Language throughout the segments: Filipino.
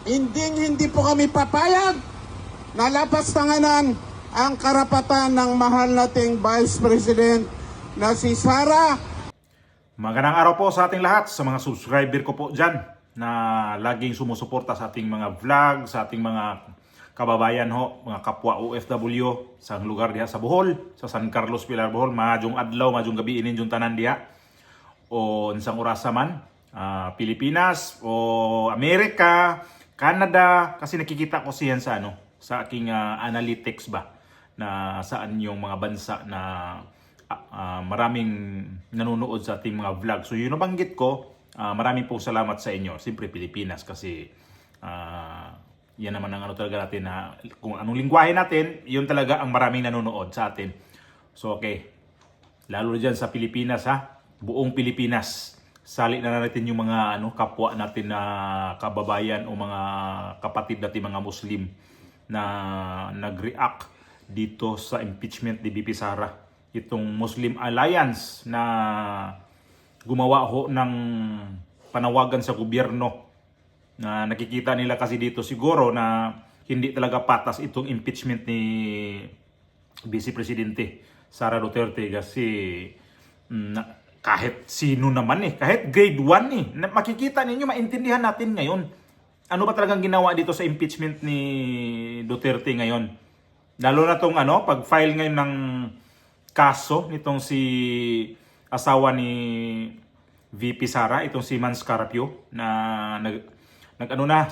Hindi po kami papayag na lapastanganan ang karapatan ng mahal nating Vice President na si Sara. Magandang araw po sa ating lahat, sa mga subscriber ko po dyan na laging sumusuporta sa ating mga vlog, sa ating mga kababayan ho, mga kapwa OFW sa lugar diha sa Bohol, sa San Carlos, Pilar, Bohol, majong adlaw, majong gabi inin yung tanan diha o isang orasa man, Pilipinas o Amerika, Canada, kasi nakikita ko siyan sa sa aking analytics ba na saan yung mga bansa na maraming nanonood sa ating mga vlog. So yun nabanggit ko, maraming pong salamat sa inyo. Siyempre Pilipinas kasi yan naman ang talaga natin na kung anong lingwahe natin, yun talaga ang maraming nanonood sa atin. So okay, lalo dyan sa Pilipinas buong Pilipinas. Sali na natin yung mga kapwa natin na kababayan o mga kapatid natin mga Muslim na nag-react dito sa impeachment ni VP Sara. Itong Muslim Alliance na gumawa ho ng panawagan sa gobyerno na nakikita nila kasi dito siguro na hindi talaga patas itong impeachment ni Vice Presidente Sara Duterte kasi kahit sino naman kahit grade 1 makikita ninyo, maintindihan natin ngayon ano ba talagang ginawa dito sa impeachment ni Duterte ngayon. Lalo na tong pag-file ngayon ng kaso nitong si asawa ni VP Sara, itong si Mans Carapio na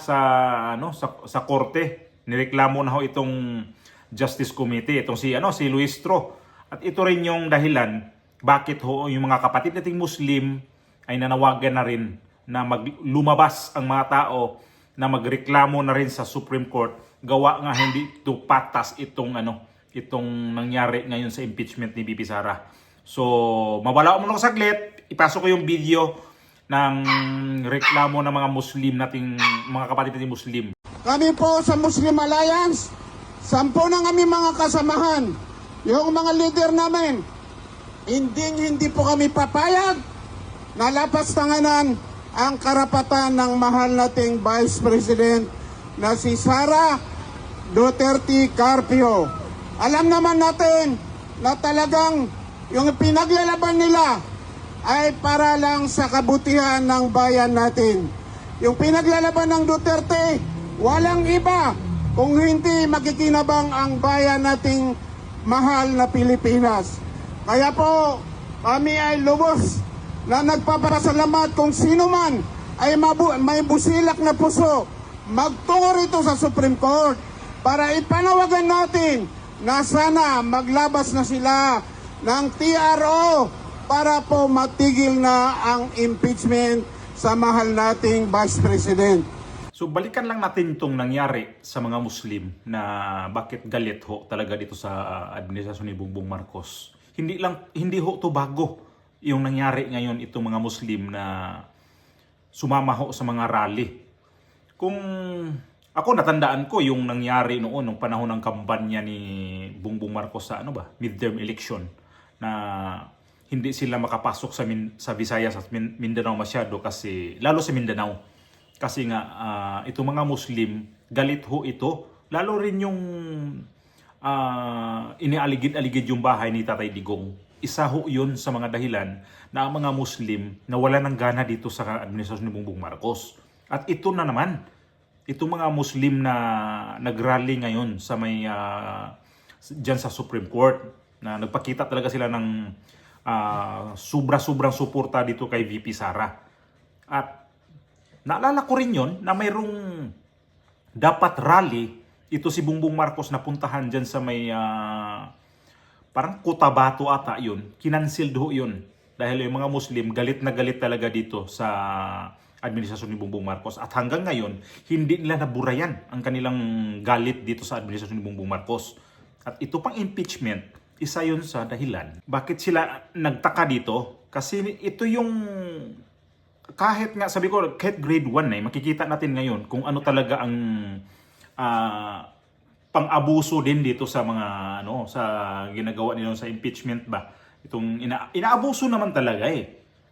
sa korte, nireklamo na ho itong Justice Committee, itong si Luistro. At ito rin yung dahilan bakit ho yung mga kapatid nating Muslim ay nanawagan na rin na lumabas ang mga tao na magreklamo na rin sa Supreme Court, gawa nga hindi ito patas itong nangyari ngayon sa impeachment ni VP Sara. So, mawala ko muna saglit, ipasok ko yung video ng reklamo ng mga Muslim nating mga kapatid nating Muslim. Kami po sa Muslim Alliance, 10 na kami mga kasamahan, yung mga leader namin, hindi po kami papayag na lapastanganan ang karapatan ng mahal nating Vice President na si Sara Duterte Carpio. Alam naman natin na talagang yung pinaglalaban nila ay para lang sa kabutihan ng bayan natin. Yung pinaglalaban ng Duterte, walang iba kung hindi makikinabang ang bayan nating mahal na Pilipinas. Kaya po, kami ay lubos na nagpapasalamat kung sino man ay may busilak na puso magtungo rito sa Supreme Court para ipanawagan natin na sana maglabas na sila ng TRO para po matigil na ang impeachment sa mahal nating Vice President. So balikan lang natin itong nangyari sa mga Muslim na bakit galit ho talaga dito sa administrasyon ni Bongbong Marcos. Hindi ho to bago yung nangyari ngayon itong mga Muslim na sumama ho sa mga rally. Kung ako natandaan ko yung nangyari noon nung panahon ng kampanya ni Bongbong Marcos sa midterm election na hindi sila makapasok sa Visayas at Mindanao masyado kasi lalo sa Mindanao kasi nga itong mga Muslim galit ho ito, lalo rin yung inialigid-aligid yung bahay ni Tatay Digong. Isa ho yun sa mga dahilan na ang mga Muslim nawala ng gana dito sa administrasyon ni Bongbong Marcos. At ito na naman, itong mga Muslim na nagrally ngayon sa dyan sa Supreme Court na nagpakita talaga sila ng sobra-sobrang suporta dito kay VP Sara. At naalala ko rin yun na mayroong dapat rally ito si Bongbong Marcos na puntahan dyan sa parang Cotabato ata yun. Kinansil do yun. Dahil yung mga Muslim galit na galit talaga dito sa administrasyon ni Bongbong Marcos. At hanggang ngayon, hindi nila naburayan ang kanilang galit dito sa administrasyon ni Bongbong Marcos. At ito pang impeachment, isa yun sa dahilan. Bakit sila nagtaka dito? Kasi ito yung kahit nga sabi ko, kahit grade 1 makikita natin ngayon kung ano talaga ang pang-abuso din dito sa mga sa ginagawa nila sa impeachment ba. Itong inaabuso naman talaga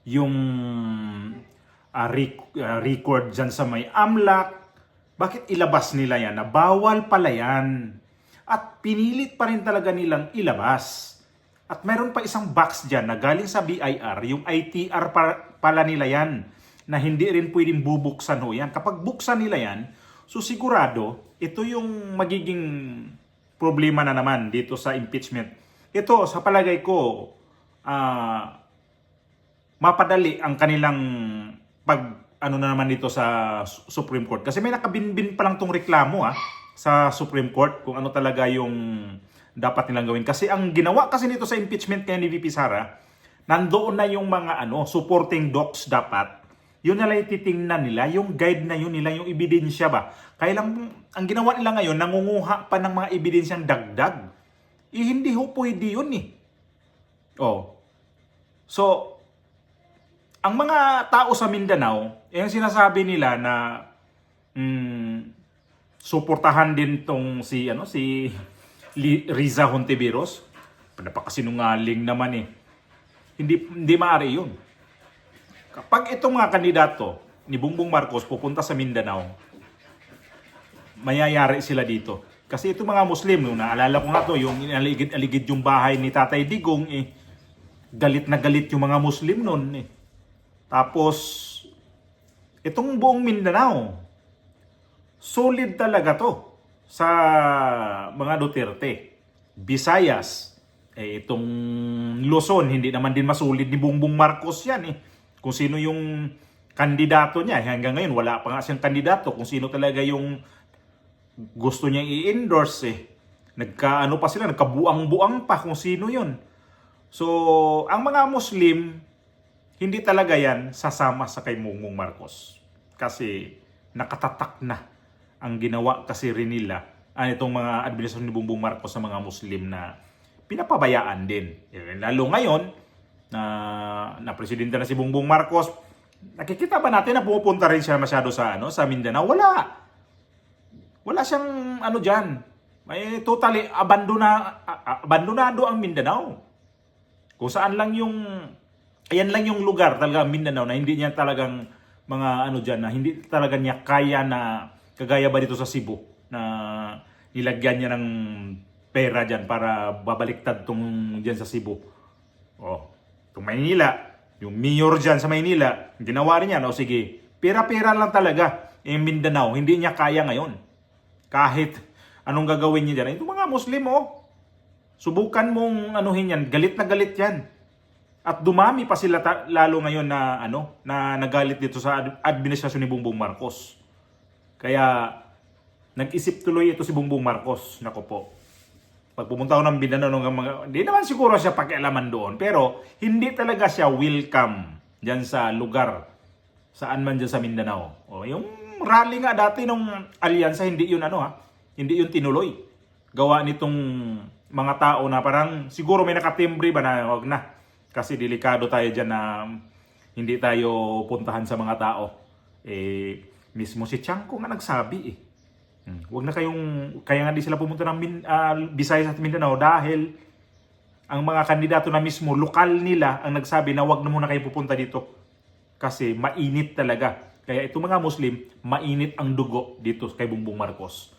yung record dyan sa may AMLAC, Bakit ilabas nila yan na bawal pala yan? At pinilit pa rin talaga nilang ilabas. At meron pa isang box dyan na galing sa BIR, yung ITR pala nila yan, na hindi rin pwedeng bubuksan ho yan. Kapag buksan nila yan, so sigurado, ito yung magiging problema na naman dito sa impeachment. Ito, sa palagay ko, mapadali ang kanilang ano na naman dito sa Supreme Court. Kasi may nakabinbin pa lang tong reklamo sa Supreme Court kung ano talaga yung dapat nilang gawin. Kasi ang ginawa kasi nito sa impeachment kay ni VP Sara, nandoon na yung mga supporting docs dapat. Yun na lang ititingnan nila, yung guide na yun nila, yung ebidensya ba. Kaya lang, ang ginawa nila ngayon, nangunguha pa ng mga ebidensyang dagdag. Hindi ho pwede yun So, ang mga tao sa Mindanao, yung sinasabi nila na suportahan din tong si Riza Hontiveros. Napakasinungaling naman Hindi maaari yun. Kapag itong mga kandidato ni Bongbong Marcos pupunta sa Mindanao, mayayari sila dito. Kasi itong mga Muslim, naalala ko nga to, yung inaligid yung bahay ni Tatay Digong, galit na galit yung mga Muslim noon. Tapos, itong buong Mindanao, solid talaga to sa mga Duterte. Visayas, itong Luzon, hindi naman din masulid ni Bongbong Marcos yan Kung sino yung kandidato niya, hanggang ngayon wala pa nga siyang kandidato, kung sino talaga yung gusto niya i-endorse Nagkaano pa sila, nagkabuang-buang pa kung sino yun. So, ang mga Muslim, hindi talaga yan sasama sa kay Bongbong Marcos. Kasi nakatatak na ang ginawa kasi rin nila itong mga administrasyon ni Bongbong Marcos sa mga Muslim na pinapabayaan din. Lalo ngayon, na presidente na si Bongbong Marcos, nakikita ba natin na pumupunta rin siya masyado sa Mindanao? Wala siyang diyan. May totally abandonado ang Mindanao. Kung saan lang ayan lang yung lugar talaga Mindanao na hindi niya talagang mga diyan na hindi talaga niya kaya na kagaya ba dito sa Cebu na nilagyan niya ng pera diyan para babaliktad tong diyan sa Cebu. Itong Maynila, yung mayor diyan sa Maynila, ginawa rin niya, sige, pera-pera lang talaga. Mindanao, hindi niya kaya ngayon. Kahit anong gagawin niya diyan. Itong mga Muslim, subukan mong anuhin yan, galit na galit yan. At dumami pa sila lalo ngayon na nagalit dito sa administrasyon ni Bongbong Marcos. Kaya nag-isip tuloy ito si Bongbong Marcos. Nako po. Pag pumunta ako ng Mindanao, hindi naman siguro siya pakialaman doon. Pero hindi talaga siya welcome dyan sa lugar. Saan man dyan sa Mindanao. Yung rally nga dati nung alyansa, hindi yun hindi yun tinuloy. Gawa nitong mga tao na parang siguro may nakatimbre ba na wag na. Kasi delikado tayo dyan na hindi tayo puntahan sa mga tao. Mismo si Chanco nga nagsabi Wag na kaya nga di sila pumunta ng Visayas at Mindanao dahil ang mga kandidato na mismo, lokal nila ang nagsabi na wag na muna kayo pupunta dito. Kasi mainit talaga. Kaya itong mga Muslim, mainit ang dugo dito kay Bongbong Marcos.